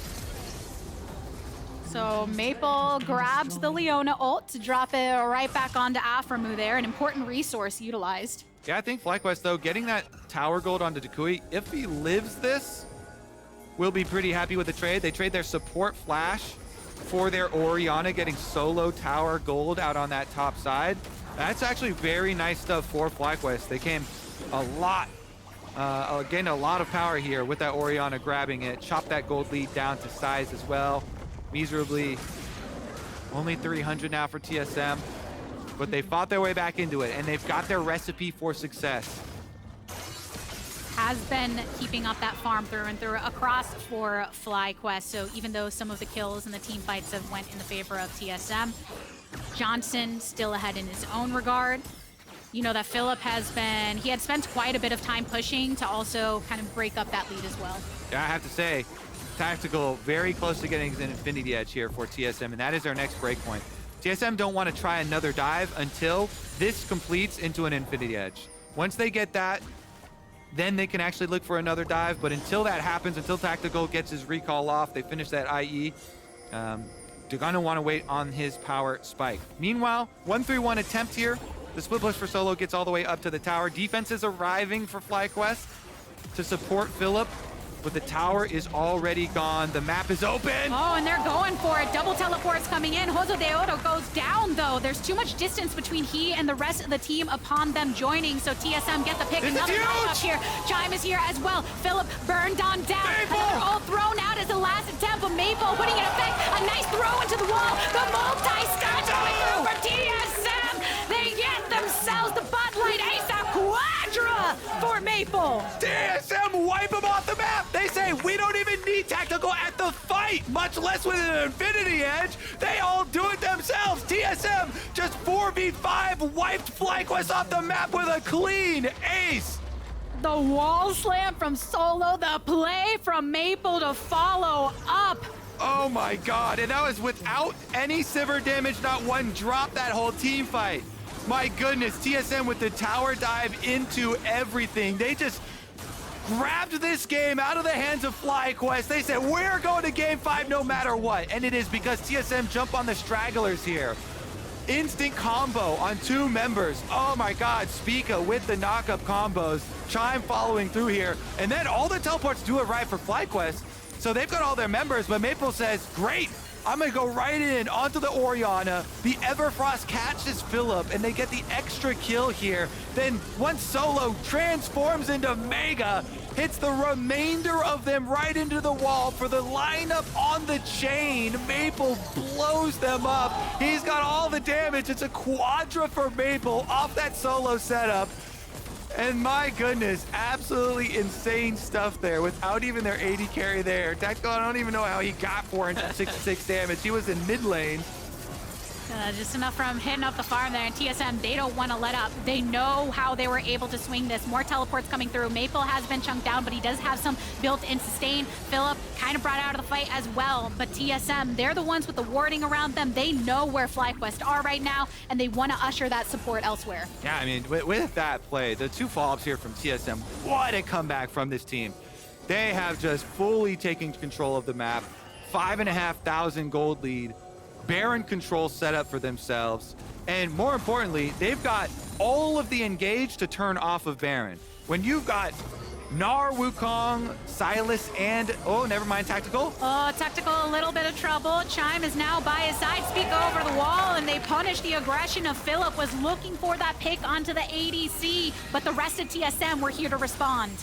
[SPEAKER 1] So Maple grabs the Leona ult to drop it right back onto Aphromoo there, an important resource utilized.
[SPEAKER 2] Yeah, I think FlyQuest, though, getting that tower gold onto toucouille, if he lives this, will be pretty happy with the trade. They trade their support flash for their Orianna, getting solo tower gold out on that top side. That's actually very nice stuff for FlyQuest. They came a lot, gained a lot of power here with that Orianna grabbing it. Chop that gold lead down to size as well. Measurably, only 300 now for TSM. But they fought their way back into it, and they've got their recipe for success.
[SPEAKER 1] Has been keeping up that farm through and through across for FlyQuest. So even though some of the kills and the team fights have went in the favor of TSM, Johnsun still ahead in his own regard. You know that Philip he had spent quite a bit of time pushing to also kind of break up that lead as well.
[SPEAKER 2] Yeah, I have to say, Tactical very close to getting an Infinity Edge here for TSM, and that is our next breakpoint. TSM don't want to try another dive until this completes into an Infinity Edge. Once they get that, then they can actually look for another dive. But until that happens, until Tactical gets his recall off, they finish that IE, they're going to want to wait on his power spike. Meanwhile, 1-3-1 attempt here. The split push for Solo gets all the way up to the tower. Defense is arriving for FlyQuest to support Philip. but the tower is already gone. The map is open.
[SPEAKER 1] Oh, and they're going for it. Double teleports coming in. Josedeodo goes down, though. There's too much distance between he and the rest of the team upon them joining, so TSM get the pick.
[SPEAKER 2] This is
[SPEAKER 1] Another knock up
[SPEAKER 2] huge!
[SPEAKER 1] here. Chime is here as well. Philip burned on down.
[SPEAKER 2] Maple!
[SPEAKER 1] Another ult thrown out as the last attempt, but Maple putting in effect. A nice throw into the wall. The multi-scotch coming through for TSM. They get themselves the bot lane ace-out quadra for Maple.
[SPEAKER 2] TSM wipe them off the map. They say we don't even need tactical at the fight, much less with an Infinity Edge. They all do it themselves. TSM just 4v5 wiped FlyQuest off the map with a clean ace.
[SPEAKER 1] The wall slam from Solo, the play from Maple to follow up.
[SPEAKER 2] Oh my god, and that was without any Sivir damage, not one drop that whole team fight. My goodness, TSM with the tower dive into everything. They just grabbed this game out of the hands of FlyQuest. They said, we're going to game 5 no matter what. And it is because TSM jump on the stragglers here. Instant combo on 2 members. Oh my god, Spica with the knock-up combos. Chime following through here. And then all the teleports do it right for FlyQuest. So they've got all their members, but Maple says, great, I'm gonna go right in onto the Orianna. The Everfrost catches Philip, and they get the extra kill here. Then once Solo transforms into Mega, hits the remainder of them right into the wall for the lineup on the chain. Maple blows them up. He's got all the damage. It's a quadra for Maple off that Solo setup. And my goodness, absolutely insane stuff there without even their AD carry there. Tactical, I don't even know how he got 466 damage. He was in mid lane.
[SPEAKER 1] Just enough from hitting up the farm there, and TSM, they don't want to let up. They know how they were able to swing this. More teleports coming through. Maple has been chunked down, but he does have some built-in sustain. Philip kind of brought out of the fight as well, but TSM, they're the ones with the warding around them. They know where FlyQuest are right now, and they want to usher that support elsewhere.
[SPEAKER 2] Yeah, I mean, with that play, the 2 follow-ups here from TSM, what a comeback from this team. They have just fully taken control of the map. 5,500 gold lead. Baron control set up for themselves. And more importantly, they've got all of the engage to turn off of Baron. When you've got Gnar, Wukong, Sylas, and, oh, never mind, Tactical.
[SPEAKER 1] Oh, Tactical, a little bit of trouble. Chime is now by his side. Spica over the wall, and they punish the aggression of Philip. Was looking for that pick onto the ADC, but the rest of TSM were here to respond.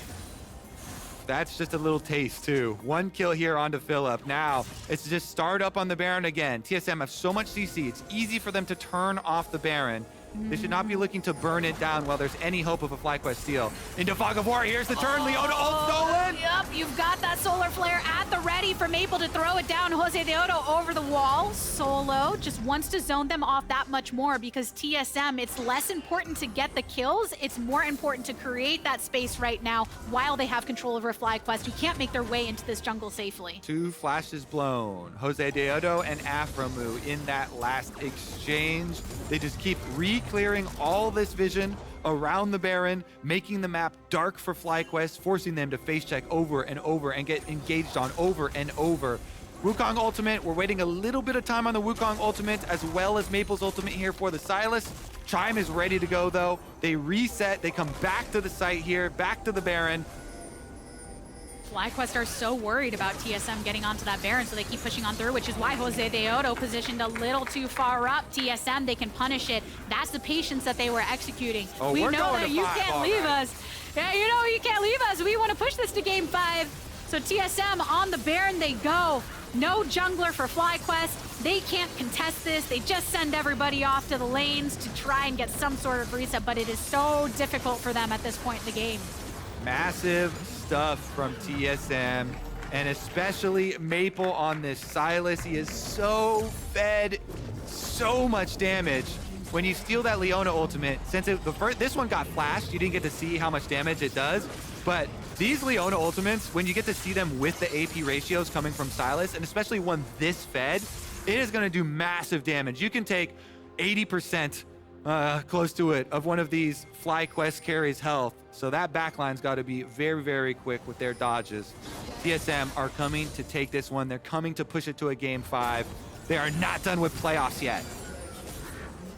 [SPEAKER 2] That's just a little taste, too. 1 kill here onto Philip. Now, it's just start up on the Baron again. TSM have so much CC. It's easy for them to turn off the Baron. They should not be looking to burn it down while there's any hope of a FlyQuest steal. Into Fog of War, here's the turn. Leona ult stolen.
[SPEAKER 1] Yep, you've got that solar flare at the ready for Maple to throw it down. Josedeodo over the wall. Solo just wants to zone them off that much more because TSM, it's less important to get the kills. It's more important to create that space right now while they have control over FlyQuest, who can't make their way into this jungle safely.
[SPEAKER 2] 2 flashes blown. Josedeodo and aphromoo in that last exchange. They just keep clearing all this vision around the Baron, making the map dark for FlyQuest, forcing them to face check over and over and get engaged on over and over. Wukong ultimate, we're waiting a little bit of time on the Wukong ultimate as well as Maple's ultimate here for the Sylas. Chime is ready to go though. They reset, they come back to the site here, back to the Baron.
[SPEAKER 1] FlyQuest are so worried about TSM getting onto that Baron, so they keep pushing on through, which is why Josedeodo positioned a little too far up. TSM, they can punish it. That's the patience that they were executing.
[SPEAKER 2] Oh,
[SPEAKER 1] we
[SPEAKER 2] we're
[SPEAKER 1] know
[SPEAKER 2] going
[SPEAKER 1] that
[SPEAKER 2] to
[SPEAKER 1] you
[SPEAKER 2] 5,
[SPEAKER 1] can't leave us. Yeah, you know you can't leave us. We want to push this to game 5. So TSM on the Baron they go. No jungler for FlyQuest. They can't contest this. They just send everybody off to the lanes to try and get some sort of reset, but it is so difficult for them at this point in the game.
[SPEAKER 2] Massive stuff from TSM, and especially Maple on this Sylas. He is so fed so much damage. When you steal that Leona ultimate, since this one got flashed, you didn't get to see how much damage it does, but these Leona ultimates, when you get to see them with the AP ratios coming from Sylas, and especially one this fed, it is going to do massive damage. You can take 80% close to it of one of these FlyQuest carries health. So that backline's got to be very, very quick with their dodges. TSM are coming to take this one. They're coming to push it to a game 5. They are not done with playoffs yet.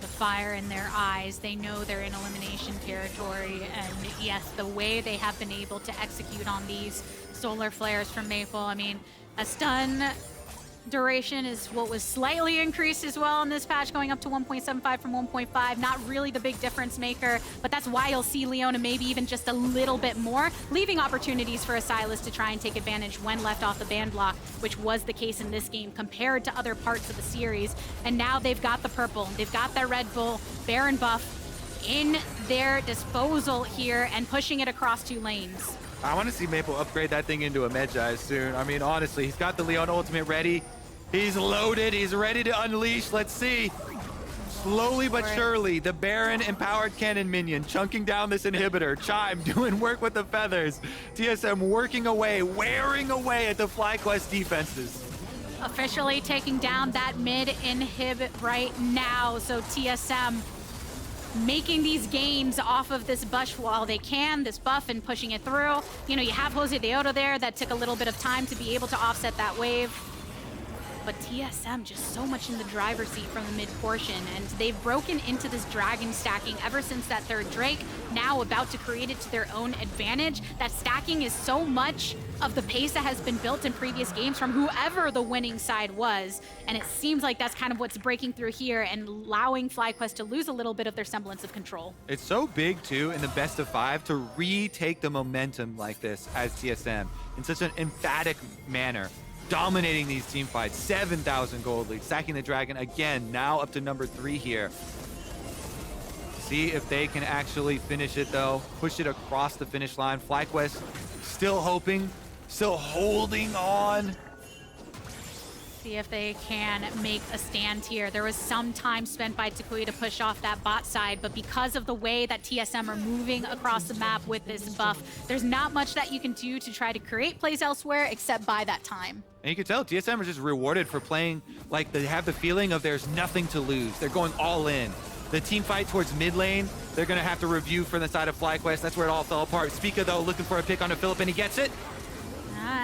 [SPEAKER 1] The fire in their eyes, they know they're in elimination territory, and yes, the way they have been able to execute on these solar flares from Maple. I mean, a stun duration is what was slightly increased as well in this patch, going up to 1.75 from 1.5. Not really the big difference maker, but that's why you'll see Leona maybe even just a little bit more, leaving opportunities for a Sylas to try and take advantage when left off the ban block, which was the case in this game compared to other parts of the series. And now they've got the purple, they've got their Red Bull Baron buff in their disposal here and pushing it across 2 lanes.
[SPEAKER 2] I want to see Maple upgrade that thing into a Medjay soon. I mean, honestly, he's got the Leona ultimate ready. He's loaded. He's ready to unleash. Let's see. Slowly but surely, the Baron empowered cannon minion chunking down this inhibitor. Chime doing work with the feathers. TSM working away, wearing away at the FlyQuest defenses.
[SPEAKER 1] Officially taking down that mid inhib right now. So TSM making these gains off of this buff while they can, this buff, and pushing it through. You know, you have Josedeodo there that took a little bit of time to be able to offset that wave. But TSM just so much in the driver's seat from the mid portion, and they've broken into this dragon stacking ever since that 3rd Drake, now about to create it to their own advantage. That stacking is so much of the pace that has been built in previous games from whoever the winning side was, and it seems like that's kind of what's breaking through here and allowing FlyQuest to lose a little bit of their semblance of control.
[SPEAKER 2] It's so big, too, in the best of 5 to retake the momentum like this as TSM in such an emphatic manner. Dominating these team fights, 7,000 gold lead, stacking the dragon again, now up to number 3 here. See if they can actually finish it though, push it across the finish line. FlyQuest still hoping, still holding on.
[SPEAKER 1] See if they can make a stand here. There was some time spent by toucouille to push off that bot side, but because of the way that TSM are moving across the map with this buff, there's not much that you can do to try to create plays elsewhere except buy that time.
[SPEAKER 2] And you can tell TSM are just rewarded for playing like they have the feeling of there's nothing to lose. They're going all in. The team fight towards mid lane, they're going to have to review from the side of FlyQuest. That's where it all fell apart. Spica, though, looking for a pick on a Philip, and he gets it.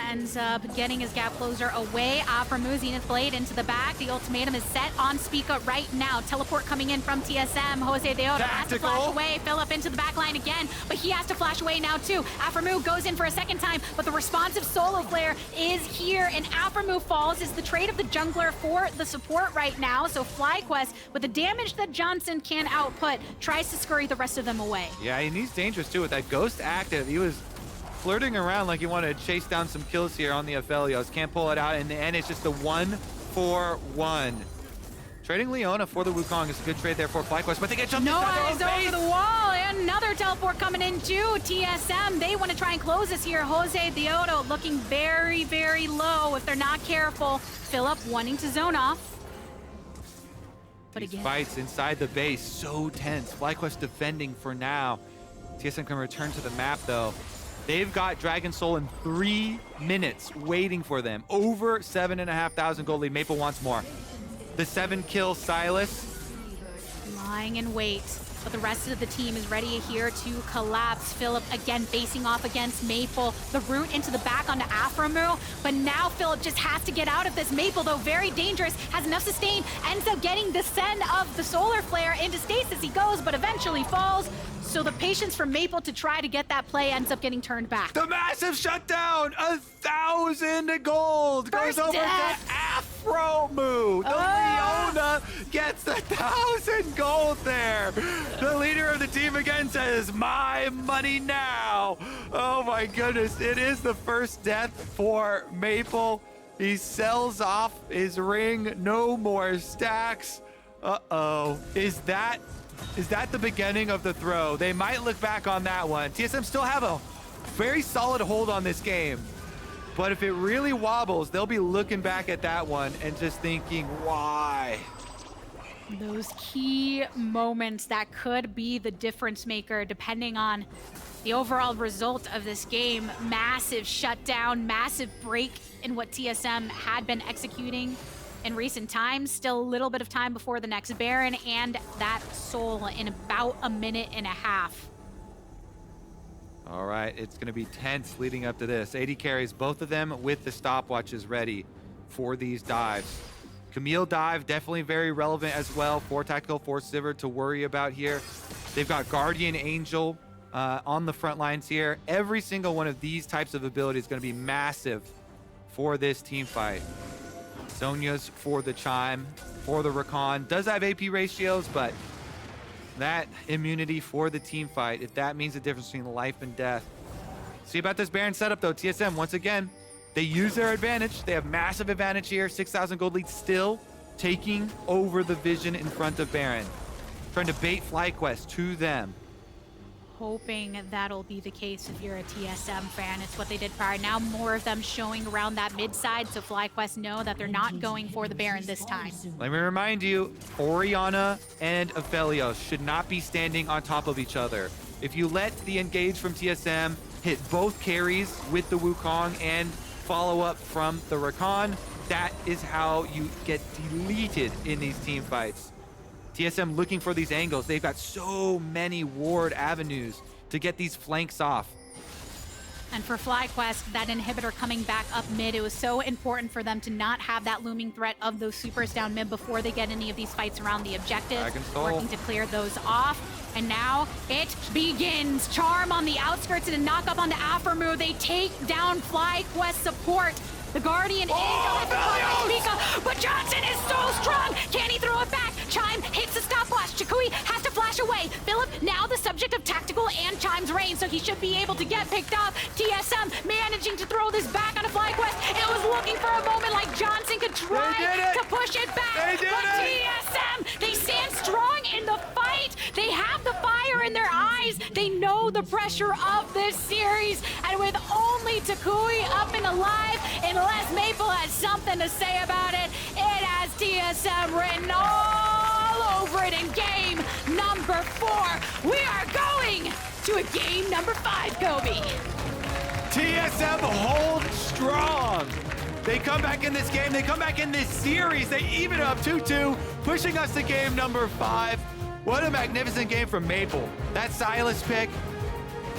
[SPEAKER 1] Ends up getting his gap closer away. Aphromoo, Zenith Blade into the back. The ultimatum is set on Spica right now. Teleport coming in from TSM. Josedeodo has to flash away. Philip into the back line again, but he has to flash away now too. Aphromoo goes in for a second time, but the responsive solo flare is here, and Aphromoo falls is the trade of the jungler for the support right now. So FlyQuest, with the damage that Johnsun can output, tries to scurry the rest of them away.
[SPEAKER 2] Yeah, and he's dangerous too with that ghost active. He was flirting around like he wanted to chase down some kills here on the Aphelios. Can't pull it out. In the end, it's just a 1-for-1. Trading Leona for the Wukong is a good trade there for FlyQuest, but they get jumped
[SPEAKER 1] Noise
[SPEAKER 2] inside
[SPEAKER 1] over the wall, and another teleport coming in too. TSM, they want to try and close this here. Josedeodo looking very, very low if they're not careful. Philip wanting to zone off. But
[SPEAKER 2] These
[SPEAKER 1] again,
[SPEAKER 2] fights inside the base, so tense. FlyQuest defending for now. TSM can return to the map though. They've got Dragon Soul in 3 minutes waiting for them. Over 7,500 gold lead. Maple wants more. The 7-kill Sylas.
[SPEAKER 1] lying in wait. But the rest of the team is ready here to collapse. Philip again facing off against Maple. The root into the back onto Aphromoo. But now Philip just has to get out of this. Maple, though very dangerous, has enough sustain. Ends up getting the send of the solar flare into stasis. He goes, but eventually falls. So the patience for Maple to try to get that play ends up getting turned back.
[SPEAKER 2] The massive shutdown! 1,000 gold goes
[SPEAKER 1] First
[SPEAKER 2] over
[SPEAKER 1] death.
[SPEAKER 2] to aphromoo. The Leona gets 1,000 gold there. The leader of the team again says, "My money now." Oh my goodness! It is the first death for Maple. He sells off his ring. No more stacks. Uh-oh. Is that the beginning of the throw? They might look back on that one. TSM still have a very solid hold on this game. But if it really wobbles, they'll be looking back at that one and just thinking, why?
[SPEAKER 1] Those key moments that could be the difference maker depending on the overall result of this game. Massive shutdown, massive break in what TSM had been executing in recent times. Still a little bit of time before the next Baron and that Soul in about a minute and a half.
[SPEAKER 2] All right, it's going to be tense leading up to this. AD carries both of them with the stopwatches ready for these dives. Camille dive, definitely very relevant as well. 4 tactical, 4 Sivir to worry about here. They've got Guardian Angel on the front lines here. Every single one of these types of abilities is going to be massive for this team fight. Sonya's for the Chime, for the Rakan. Does have AP ratios, but that immunity for the team fight, if that means the difference between life and death. See about this Baron setup though, TSM, once again, they use their advantage. They have massive advantage here. 6,000 gold lead, still taking over the vision in front of Baron. Trying to bait FlyQuest to them.
[SPEAKER 1] Hoping that'll be the case if you're a TSM fan. It's what they did prior. Now more of them showing around that mid side, so FlyQuest know that they're not going for the Baron this time.
[SPEAKER 2] Let me remind you, Orianna and Aphelios should not be standing on top of each other. If you let the engage from TSM hit both carries with the Wukong and follow up from the Rakan, that is how you get deleted in these team fights. TSM looking for these angles. They've got so many ward avenues to get these flanks off.
[SPEAKER 1] And for FlyQuest, that inhibitor coming back up mid, it was so important for them to not have that looming threat of those supers down mid before they get any of these fights around the objectives, working to clear those off. And now it begins. Charm on the outskirts and a knock up onto aphromoo. They take down FlyQuest support. The Guardian is on Spica, but Johnsun is so strong. Can he throw it back? Chime hits the stopwatch. toucouille has to flash away. Philip, now the subject of tactical and Chime's reign, so he should be able to get picked up. TSM managing to throw this back onto FlyQuest. It was looking for a moment like Johnsun could try to push it back. But TSM, they stand strong in the fight. They have the fire in their eyes. They know the pressure of this series. And with only toucouille up and alive, unless Maple has something to say about it, it has TSM written all over it in game number 4. We are going to a game number 5, Kobe.
[SPEAKER 2] TSM hold strong. They come back in this game. They come back in this series. They even up 2-2, pushing us to game number 5. What a magnificent game from Maple. That Sylas pick.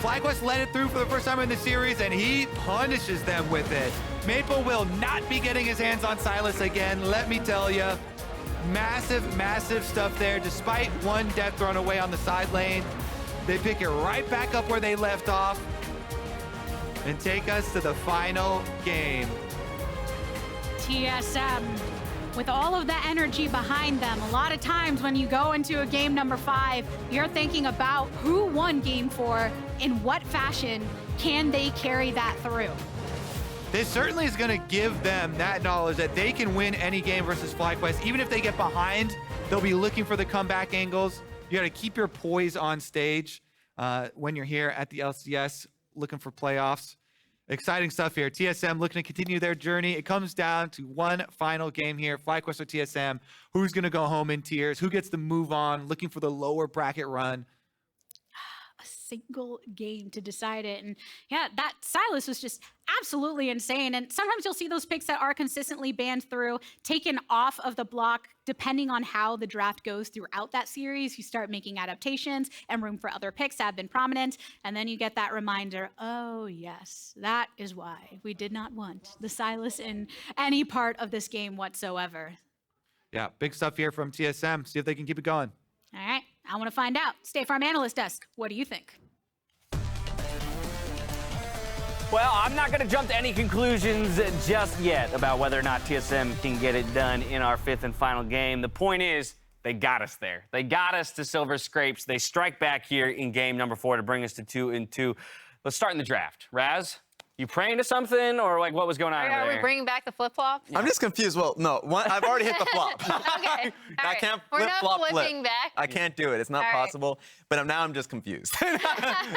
[SPEAKER 2] FlyQuest led it through for the first time in the series, and he punishes them with it. Maple will not be getting his hands on Sylas again, let me tell you. Massive, massive stuff there. Despite one death thrown away on the side lane, they pick it right back up where they left off and take us to the final game.
[SPEAKER 1] TSM, with all of the energy behind them, a lot of times when you go into a game number 5, you're thinking about who won game 4, in what fashion can they carry that through.
[SPEAKER 2] This certainly is going to give them that knowledge that they can win any game versus FlyQuest. Even if they get behind, they'll be looking for the comeback angles. You got to keep your poise on stage when you're here at the LCS looking for playoffs. Exciting stuff here. TSM looking to continue their journey. It comes down to one final game here. FlyQuest or TSM. Who's going to go home in tears? Who gets to move on? Looking for the lower bracket run.
[SPEAKER 1] A single game to decide it. And yeah, that Sylas was just absolutely insane. And sometimes you'll see those picks that are consistently banned through, taken off of the block, depending on how the draft goes throughout that series. You start making adaptations and room for other picks have been prominent. And then you get that reminder, oh yes, that is why we did not want the Sylas in any part of this game whatsoever.
[SPEAKER 2] Yeah, big stuff here from TSM. See if they can keep it going.
[SPEAKER 1] All right, I want to find out. State Farm Analyst Desk, what do you think?
[SPEAKER 5] Well, I'm not going to jump to any conclusions just yet about whether or not TSM can get it done in our 5th and final game. The point is, they got us there. They got us to Silver Scrapes. They strike back here in game number 4 to bring us to 2-2. Let's start in the draft. Raz, you praying to something, or like what was going on over
[SPEAKER 6] Are
[SPEAKER 5] there?
[SPEAKER 6] we bringing back the flip-flops?
[SPEAKER 7] I'm just confused. Well, no, I've already hit the flop.
[SPEAKER 6] Okay. All
[SPEAKER 7] I
[SPEAKER 6] right.
[SPEAKER 7] can't
[SPEAKER 6] We're
[SPEAKER 7] flip,
[SPEAKER 6] not
[SPEAKER 7] flop,
[SPEAKER 6] flipping
[SPEAKER 7] flip.
[SPEAKER 6] back.
[SPEAKER 7] I can't do it. It's not
[SPEAKER 6] All right.
[SPEAKER 7] possible. But now I'm just confused.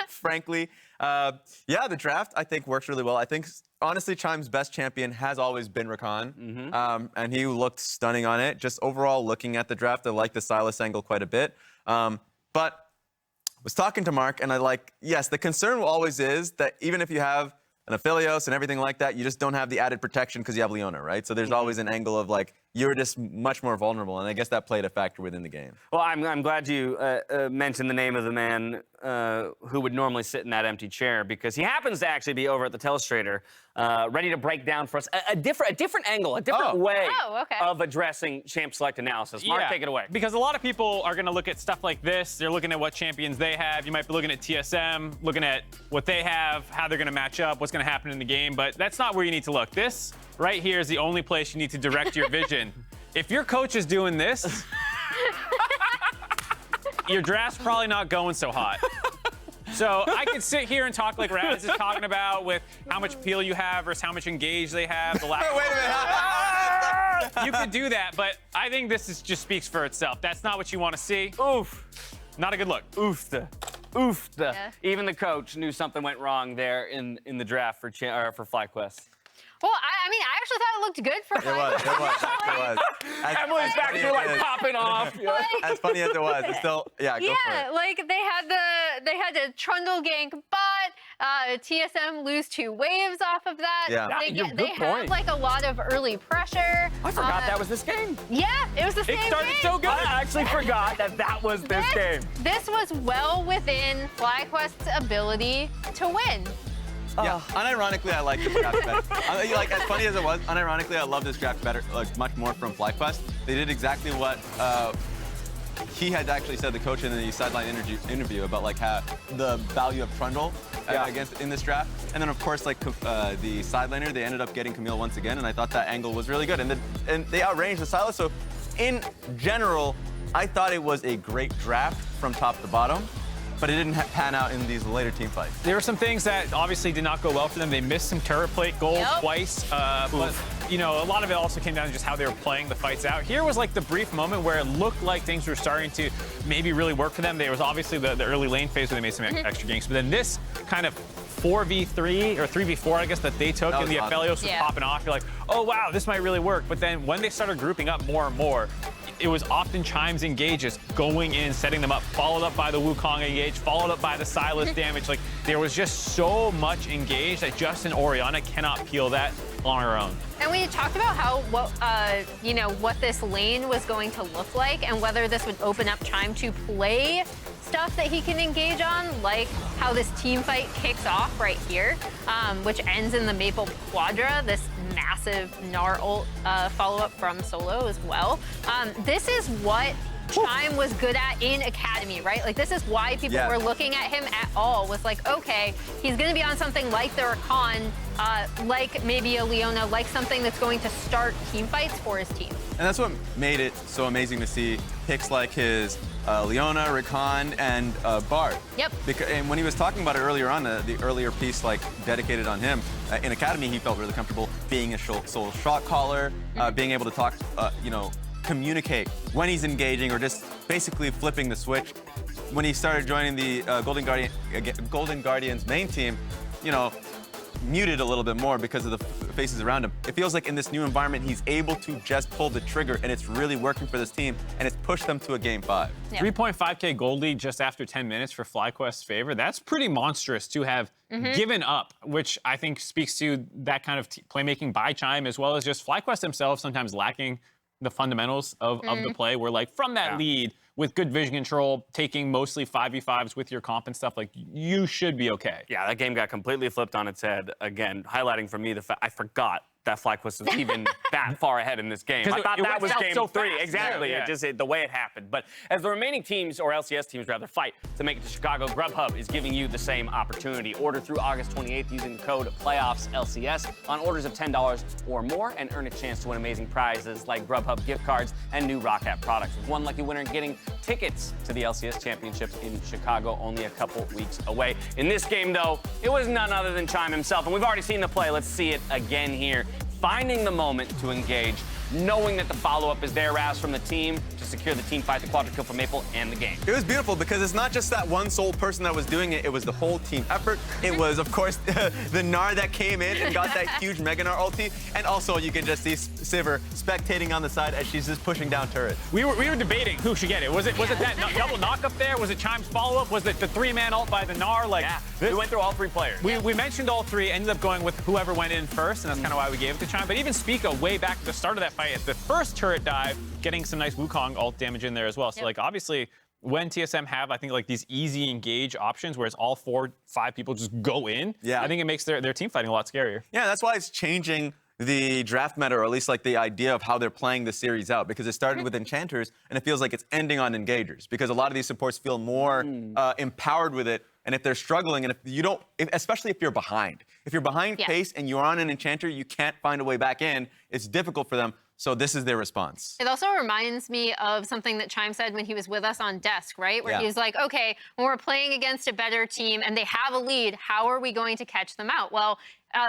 [SPEAKER 7] Frankly, yeah, the draft I think works really well. I think honestly, Chime's best champion has always been Rakan, and he looked stunning on it. Just overall, looking at the draft, I like the Sylas angle quite a bit. But was talking to Mark, and yes, the concern always is that even if you have an Aphelios and everything like that, you just don't have the added protection because you have Leona, right? So there's always an angle of you're just much more vulnerable, and I guess that played a factor within the game.
[SPEAKER 5] Well, I'm glad you mentioned the name of the man who would normally sit in that empty chair, because he happens to actually be over at the Telestrator, ready to break down for us a different angle, a different way of addressing champ select analysis. Mark, take it away.
[SPEAKER 6] Because a lot of people are going to look at stuff like this. They're looking at what champions they have. You might be looking at TSM, looking at what they have, how they're going to match up, what's going to happen in the game. But that's not where you need to look. This right here is the only place you need to direct your vision. If your coach is doing this, your draft's probably not going so hot. So I could sit here and talk like Raz is talking about, with how much appeal you have versus how much engage they have.
[SPEAKER 7] Wait a minute.
[SPEAKER 6] You could do that, but I think this just speaks for itself. That's not what you want to see. Oof. Not a good look.
[SPEAKER 5] Oofta. Oofta. Yeah. Even the coach knew something went wrong there in the draft for FlyQuest.
[SPEAKER 8] Well, I mean, I actually thought it looked good for
[SPEAKER 7] It was.
[SPEAKER 5] Emily's back here like popping off.
[SPEAKER 8] Like,
[SPEAKER 7] as funny as it was, it's still, go for it.
[SPEAKER 8] like they had a Trundle gank bot, TSM lose 2 waves off of that.
[SPEAKER 7] Yeah.
[SPEAKER 8] They had like a lot of early pressure.
[SPEAKER 5] I forgot that was this game.
[SPEAKER 8] Yeah, it was the same game.
[SPEAKER 5] It started so good. I actually forgot that was this game.
[SPEAKER 8] This was well within FlyQuest's ability to win.
[SPEAKER 7] Yeah, unironically, I like this draft better. Like, as funny as it was, unironically, I love this draft better, like, much more from FlyQuest. They did exactly what he had actually said, the coach in the sideline interview about like how the value of Trundle in this draft. And then, of course, like the side laner, they ended up getting Camille once again, and I thought that angle was really good. And they outranged the Sylas. So, in general, I thought it was a great draft from top to bottom. But it didn't pan out in these later team fights.
[SPEAKER 6] There were some things that obviously did not go well for them. They missed some turret plate gold twice. But, you know, a lot of it also came down to just how they were playing the fights out. Here was like the brief moment where it looked like things were starting to maybe really work for them. There was obviously the early lane phase where they made some extra ganks. But then this kind of 4v3 or 3v4, I guess, that they took, and the Aphelios was popping off. You're like, oh, wow, this might really work. But then when they started grouping up more and more, it was often Chime's engages going in, setting them up, followed up by the Wukong engage, followed up by the Sylas damage. Like, there was just so much engage that just an Orianna cannot peel that on her own.
[SPEAKER 8] And we talked about how what this lane was going to look like, and whether this would open up Chime to play stuff that he can engage on, like how this team fight kicks off right here, which ends in the Maple Quadra, this massive Gnar ult follow-up from Solo as well. This is what Chime was good at in Academy, right? Like, this is why people were looking at him at all, was like, okay, he's going to be on something like the Rakan, like maybe a Leona, like something that's going to start team fights for his team.
[SPEAKER 7] And that's what made it so amazing to see picks like his Leona, Rakan, and Bard.
[SPEAKER 8] Yep.
[SPEAKER 7] And when he was talking about it earlier on, the earlier piece like dedicated on him, in Academy he felt really comfortable being a sole shot caller, being able to talk, communicate when he's engaging, or just basically flipping the switch. When he started joining the Golden Guardians main team, muted a little bit more because of the faces around him. It feels like in this new environment, he's able to just pull the trigger, and it's really working for this team, and it's pushed them to a game 5.
[SPEAKER 6] Yeah. 3.5K gold lead just after 10 minutes for FlyQuest's favor. That's pretty monstrous to have given up, which I think speaks to that kind of playmaking by Chime, as well as just FlyQuest themselves sometimes lacking the fundamentals of the play, where like from that lead with good vision control, taking mostly 5v5s with your comp and stuff, like you should be okay.
[SPEAKER 5] Yeah, that game got completely flipped on its head. Again, highlighting for me the fact I forgot that FlyQuest was even that far ahead in this game. I thought that was game 3. Exactly.
[SPEAKER 6] Yeah.
[SPEAKER 5] It just the way it happened. But as the remaining teams, or LCS teams rather, fight to make it to Chicago, Grubhub is giving you the same opportunity. Order through August 28th using the code PLAYOFFSLCS on orders of $10 or more, and earn a chance to win amazing prizes like Grubhub gift cards and new Rocket products, with one lucky winner getting tickets to the LCS Championships in Chicago, only a couple weeks away. In this game, though, it was none other than Chime himself, and we've already seen the play. Let's see it again here. Finding the moment to engage, knowing that the follow-up is there, Raz, from the team to secure the team fight, the quadra kill for Maple, and the game.
[SPEAKER 7] It was beautiful because it's not just that one sole person that was doing it, it was the whole team effort. It was, of course, the Gnar that came in and got that huge Mega Gnar ulti, and also you can just see Sivir spectating on the side as she's just pushing down turrets.
[SPEAKER 6] We were debating who should get it. Was it that double knock up there? Was it Chime's follow-up? Was it the 3-man ult by the Gnar? Like,
[SPEAKER 5] we went through all 3 players.
[SPEAKER 6] We mentioned all 3, ended up going with whoever went in first, and that's kind of why we gave it to Chime. But even Spica, way back at the start of that fight, at the first turret dive, getting some nice Wukong ult damage in there as well. So, like, obviously, when TSM have, I think, like these easy engage options where it's all 4, 5 people just go in,
[SPEAKER 7] Yeah.
[SPEAKER 6] I think it makes their team fighting a lot scarier.
[SPEAKER 7] Yeah, that's why it's changing the draft meta, or at least like the idea of how they're playing the series out, because it started with enchanters and it feels like it's ending on engagers, because a lot of these supports feel more empowered with it. And if they're struggling, and if you don't, especially if you're behind pace and you're on an enchanter, you can't find a way back in, it's difficult for them. So this is their response.
[SPEAKER 8] It also reminds me of something that Chime said when he was with us on Desk, right? Where he was like, okay, when we're playing against a better team and they have a lead, how are we going to catch them out? Well,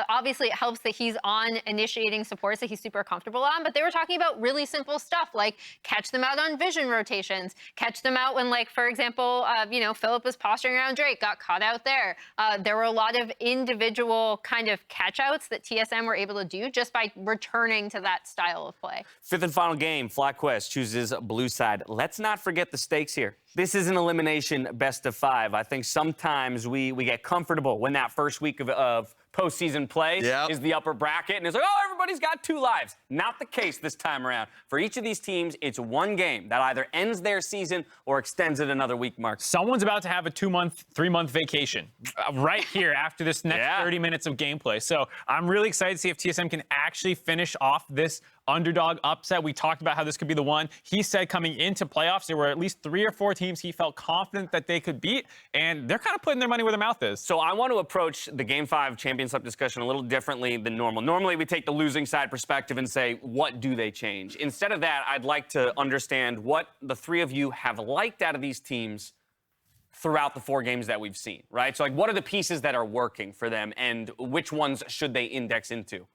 [SPEAKER 8] obviously it helps that he's on initiating supports that he's super comfortable on, but they were talking about really simple stuff like catch them out on vision rotations, catch them out when, like, for example, you know, Philip was posturing around Drake, got caught out there. There were a lot of individual kind of catch outs that TSM were able to do just by returning to that style of play.
[SPEAKER 5] 5th and final game, FlyQuest chooses blue side. Let's not forget the stakes here. This is an elimination best of 5. I think sometimes we get comfortable when that first week of postseason play is the upper bracket, and it's like, oh, everybody's got 2 lives. Not the case this time around. For each of these teams, it's one game that either ends their season or extends it another week, Mark.
[SPEAKER 6] Someone's about to have a 2-month, 3-month vacation right here after this next 30 minutes of gameplay. So I'm really excited to see if TSM can actually finish off this underdog upset. We talked about how this could be the one. He said coming into playoffs, there were at least 3 or 4 teams he felt confident that they could beat, and they're kind of putting their money where their mouth is.
[SPEAKER 5] So I want to approach the Game 5 Champions Cup discussion a little differently than normal. Normally, we take the losing side perspective and say, what do they change? Instead of that, I'd like to understand what the 3 of you have liked out of these teams throughout the 4 games that we've seen, right? So, like, what are the pieces that are working for them, and which ones should they index into?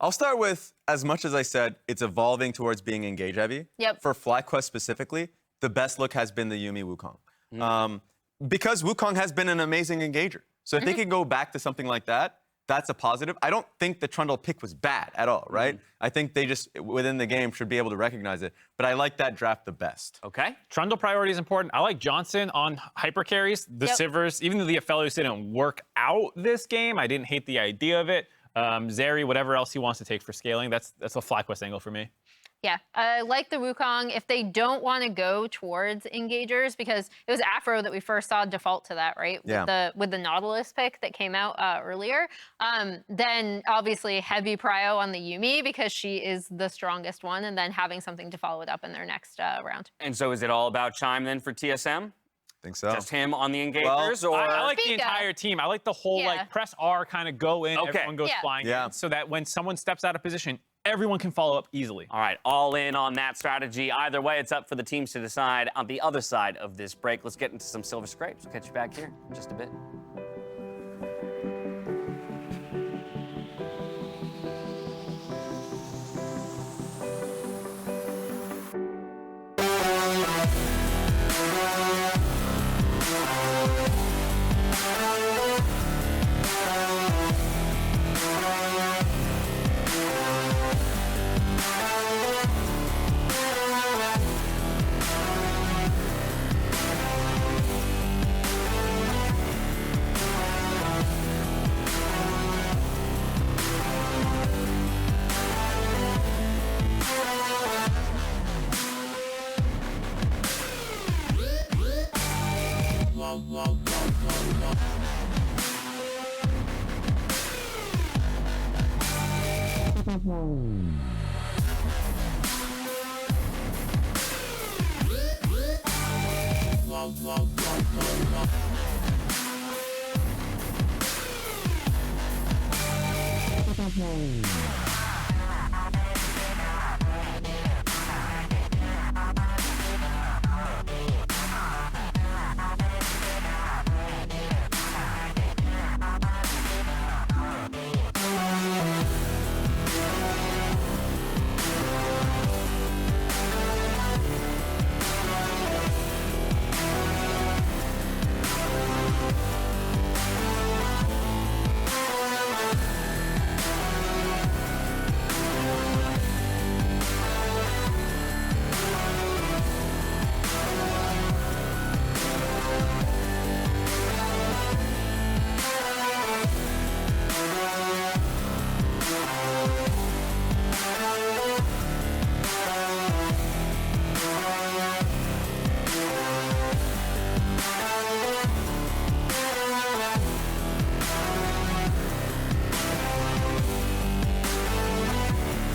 [SPEAKER 7] I'll start with, as much as I said, it's evolving towards being engage heavy.
[SPEAKER 8] Yep.
[SPEAKER 7] For FlyQuest specifically, the best look has been the Yuumi Wukong. Because Wukong has been an amazing engager. So if they can go back to something like that, that's a positive. I don't think the Trundle pick was bad at all, right? I think they just, within the game, should be able to recognize it. But I like that draft the best.
[SPEAKER 5] Okay.
[SPEAKER 6] Trundle priority is important. I like Johnsun on hyper carries. The Sivers, even though the Aphelios didn't work out this game, I didn't hate the idea of it. Zeri, whatever else he wants to take for scaling, that's a FlyQuest angle for me.
[SPEAKER 8] Yeah, I like the Wukong if they don't want to go towards engagers, because it was Afro that we first saw default to that, right? With the Nautilus pick that came out earlier. Then obviously heavy prio on the Yuumi because she is the strongest one, and then having something to follow it up in their next round.
[SPEAKER 5] And so is it all about Chime then for TSM?
[SPEAKER 7] Think so.
[SPEAKER 5] Just him on the engagers, or
[SPEAKER 6] I like the
[SPEAKER 8] Spica.
[SPEAKER 6] entire team. I like the whole like press R, kind of go in, everyone goes flying
[SPEAKER 7] Yeah.
[SPEAKER 6] in, so that when someone steps out of position, everyone can follow up easily.
[SPEAKER 5] All right, all in on that strategy. Either way, it's up for the teams to decide. On the other side of this break, let's get into some silver scrapes. We'll catch you back here in just a bit.